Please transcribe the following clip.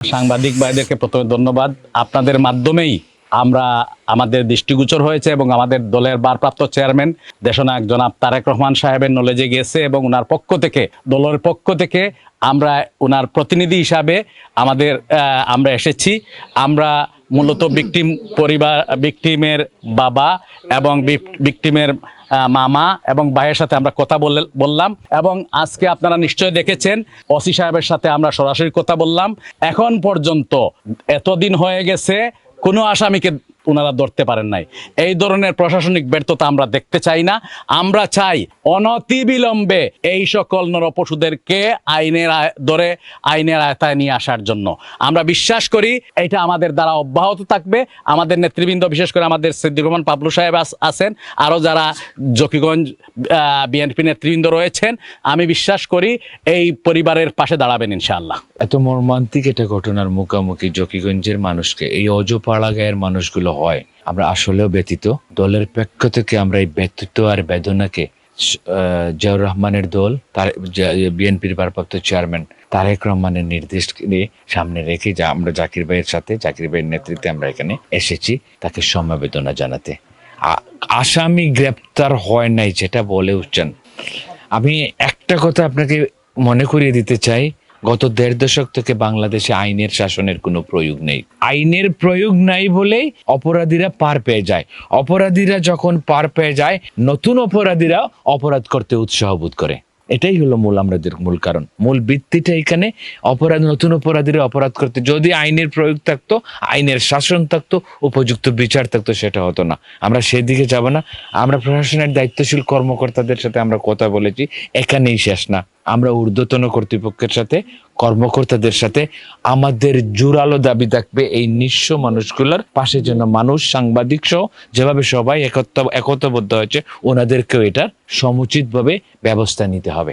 সাংবাদিক ভাইদেরকে প্রথমে ধন্যবাদ। আপনাদের মাধ্যমেই আমরা আমাদের দৃষ্টিগোচর হয়েছে এবং আমাদের দলের ভারপ্রাপ্ত চেয়ারম্যান দেশনায়ক জনাব তারেক রহমান সাহেবের নলেজে গেছে এবং ওনার পক্ষ থেকে, দলের পক্ষ থেকে আমরা ওনার প্রতিনিধি হিসাবে আমরা এসেছি। আমরা মূলত ভিকটিমের বাবা এবং ভিকটিমের মামা এবং ভাইয়ের সাথে আমরা কথা বললাম এবং আজকে আপনারা নিশ্চয় দেখেছেন ওসি সাহেবের সাথে আমরা সরাসরি কথা বললাম। এখন পর্যন্ত এতদিন হয়ে গেছে কোনো আসামিকে ওনারা ধরতে পারেন নাই। এই ধরনের প্রশাসনিক ব্যর্থতা আমরা দেখতে চাই না। আমরা চাই অনতিবিলম্বে এই সকল নরপশুদেরকে আইনের আয়তায় নিয়ে আসার জন্য। আমরা বিশ্বাস করি এটা আমাদের দ্বারা অব্যাহত থাকবে। আমাদের নেতৃবৃন্দ, বিশেষ করে আমাদের সিদ্দিকুর রহমান পাবলু সাহেব আছেন, আরও যারা জকিগঞ্জ বিএনপি নেতৃবৃন্দ রয়েছেন, আমি বিশ্বাস করি এই পরিবারের পাশে দাঁড়াবেন ইনশাআল্লাহ। এত মর্মান্তিক এটা ঘটনার মুখোমুখি জকিগঞ্জের মানুষকে, এই অজপাড়া গায়ের মানুষগুলো হয়, আমরা আসলেও ব্যথিত। দলের পক্ষ থেকে আমরা এই ব্যথিত আর বেদনাকে জিয়াউর রহমানের দল, তার বিএনপির ভারপ্রাপ্ত চেয়ারম্যান তারেক রহমানের নির্দেশ সামনে রেখে আমরা জাকির ভাইয়ের নেতৃত্বে আমরা এখানে এসেছি তাকে সমবেদনা জানাতে। আসামি গ্রেপ্তার হয় নাই যেটা বলে উঠছেন, আমি একটা কথা আপনাকে মনে করিয়ে দিতে চাই, গত ১.৫ দশক থেকে বাংলাদেশে আইনের শাসনের কোনো প্রয়োগ নেই। আইনের প্রয়োগ নাই বলেই অপরাধীরা পার পেয়ে যায়। অপরাধীরা যখন পার পেয়ে যায়, নতুন অপরাধীরা অপরাধ করতে উৎসাহ বোধ করে। এটাই হলো আমাদের মূল কারণ, মূল ভিত্তিটা এখানে। নতুন অপরাধীরা অপরাধ করতে, যদি আইনের প্রয়োগ থাকতো, আইনের শাসন থাকতো, উপযুক্ত বিচার থাকতো, সেটা হতো না। আমরা সেদিকে যাব না। আমরা প্রশাসনের দায়িত্বশীল কর্মকর্তাদের সাথে আমরা কথা বলেছি, এখানেই শেষ না। আমরা ঊর্ধ্বতন কর্তৃপক্ষের সাথে, কর্মকর্তাদের সাথে আমাদের জোরালো দাবি থাকবে এই নিঃস্ব মানুষগুলোর পাশে যেন মানুষ, সাংবাদিক সহ যেভাবে সবাই একতাবদ্ধ হয়েছে, ওনাদেরকেও এটার সমুচিতভাবে ব্যবস্থা নিতে হবে।